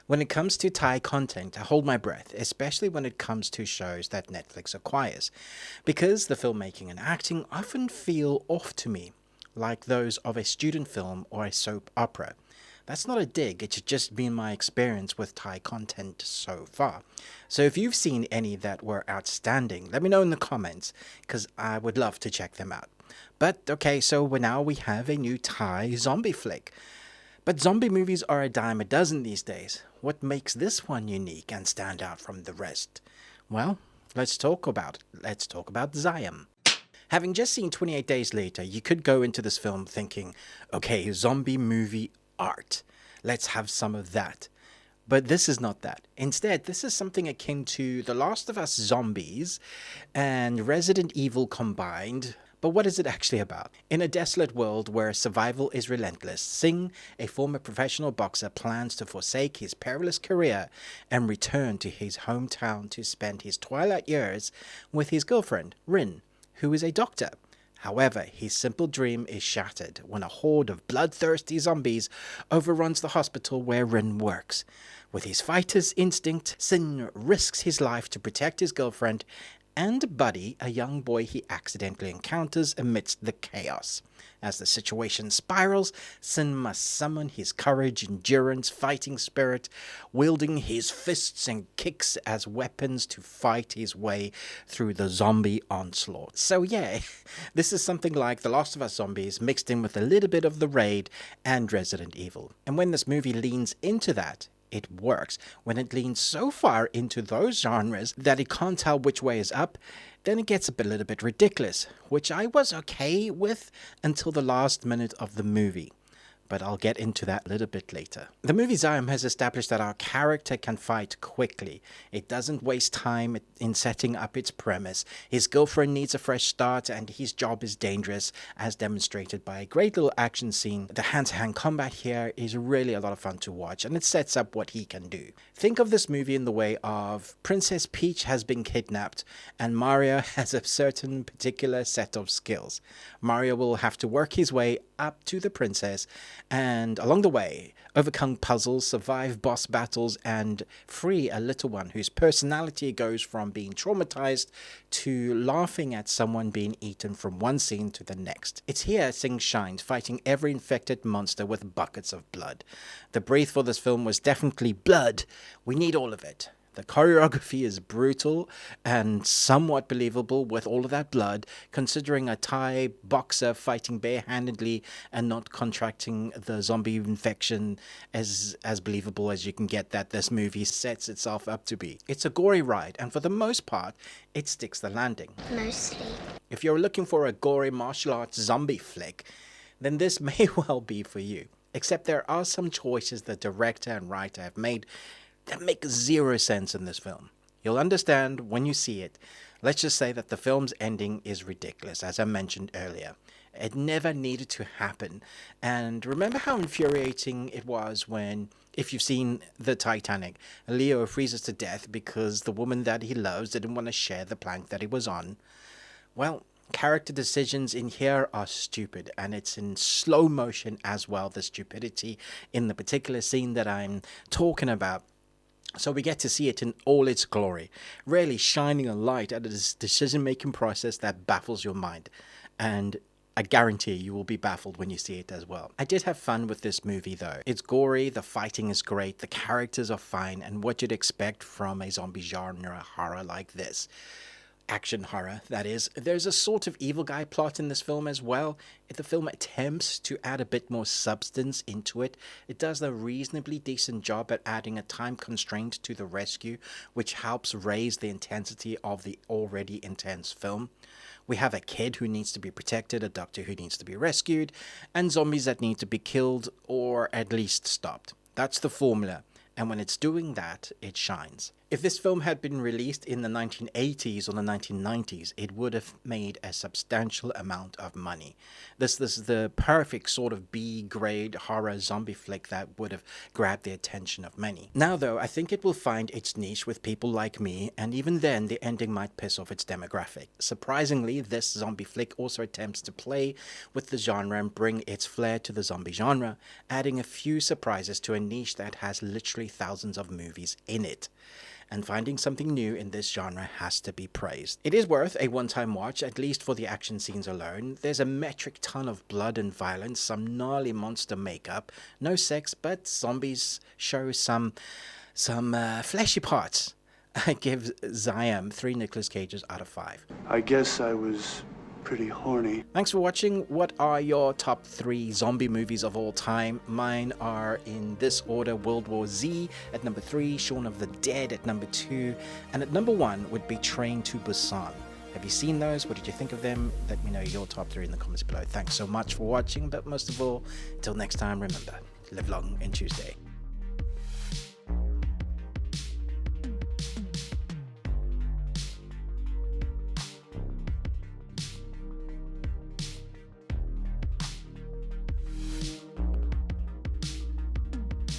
When it comes to Thai content, I hold my breath, especially when it comes to shows that Netflix acquires, because the filmmaking and acting often feel off to me, like those of a student film or a soap opera. That's not a dig, it's just been my experience with Thai content so far. So if you've seen any that were outstanding, let me know in the comments, because I would love to check them out. But okay, so now we have a new Thai zombie flick. But zombie movies are a dime a dozen these days. What makes this one unique and stand out from the rest? Well, let's talk about it. Let's talk about Ziam. Having just seen 28 Days Later, you could go into this film thinking, okay, zombie movie art. Let's have some of that. But this is not that. Instead, this is something akin to The Last of Us Zombies and Resident Evil combined. But what is it actually about? In a desolate world where survival is relentless, Singh, a former professional boxer, plans to forsake his perilous career and return to his hometown to spend his twilight years with his girlfriend, Rin, who is a doctor. However, his simple dream is shattered when a horde of bloodthirsty zombies overruns the hospital where Rin works. With his fighter's instinct, Singh risks his life to protect his girlfriend and Buddy, a young boy he accidentally encounters amidst the chaos. As the situation spirals, Sin must summon his courage, endurance, fighting spirit, wielding his fists and kicks as weapons to fight his way through the zombie onslaught. So yeah, this is something like The Last of Us Zombies mixed in with a little bit of The Raid and Resident Evil. And when this movie leans into that, it works. When it leans so far into those genres that it can't tell which way is up, then it gets a little bit ridiculous, which I was okay with until the last minute of the movie. But I'll get into that a little bit later. The movie Ziam has established that our character can fight quickly. It doesn't waste time in setting up its premise. His girlfriend needs a fresh start and his job is dangerous, as demonstrated by a great little action scene. The hand-to-hand combat here is really a lot of fun to watch, and it sets up what he can do. Think of this movie in the way of Princess Peach has been kidnapped and Mario has a certain particular set of skills. Mario will have to work his way up to the princess and along the way overcome puzzles, survive boss battles, and free a little one whose personality goes from being traumatized to laughing at someone being eaten from one scene to the next. It's here Singh shines, fighting every infected monster with buckets of blood. The brief for this film was definitely blood. We need all of it. The choreography is brutal and somewhat believable with all of that blood, considering a Thai boxer fighting barehandedly and not contracting the zombie infection as believable as you can get that this movie sets itself up to be. It's a gory ride, and for the most part, it sticks the landing. Mostly. If you're looking for a gory martial arts zombie flick, then this may well be for you. Except there are some choices the director and writer have made that make zero sense in this film. You'll understand when you see it. Let's just say that the film's ending is ridiculous, as I mentioned earlier. It never needed to happen. And remember how infuriating it was when, if you've seen the Titanic, Leo freezes to death because the woman that he loves didn't want to share the plank that he was on? Well, character decisions in here are stupid, and it's in slow motion as well, the stupidity in the particular scene that I'm talking about. So we get to see it in all its glory, really shining a light at this decision-making process that baffles your mind. And I guarantee you will be baffled when you see it as well. I did have fun with this movie though. It's gory, the fighting is great, the characters are fine, and what you'd expect from a zombie genre horror like this. Action horror, that is. There's a sort of evil guy plot in this film as well. If the film attempts to add a bit more substance into it, it does a reasonably decent job at adding a time constraint to the rescue, which helps raise the intensity of the already intense film. We have a kid who needs to be protected, a doctor who needs to be rescued, and zombies that need to be killed or at least stopped. That's the formula. And when it's doing that, it shines. If this film had been released in the 1980s or the 1990s, it would have made a substantial amount of money. This is the perfect sort of B-grade horror zombie flick that would have grabbed the attention of many. Now though, I think it will find its niche with people like me, and even then the ending might piss off its demographic. Surprisingly, this zombie flick also attempts to play with the genre and bring its flair to the zombie genre, adding a few surprises to a niche that has literally thousands of movies in it. And finding something new in this genre has to be praised. It is worth a one-time watch, at least for the action scenes alone. There's a metric ton of blood and violence, some gnarly monster makeup, no sex, but zombies show some fleshy parts. I give Ziam 3 Nicolas Cages out of 5. I guess I was pretty horny. Thanks for watching. What are your top 3 zombie movies of all time? Mine are in this order: World War Z at number 3, Shaun of the Dead at number 2, and at number 1 would be Train to Busan. Have you seen those? What did you think of them? Let me know your top 3 in the comments below. Thanks so much for watching, but most of all, until next time, remember, live long and Tuesday.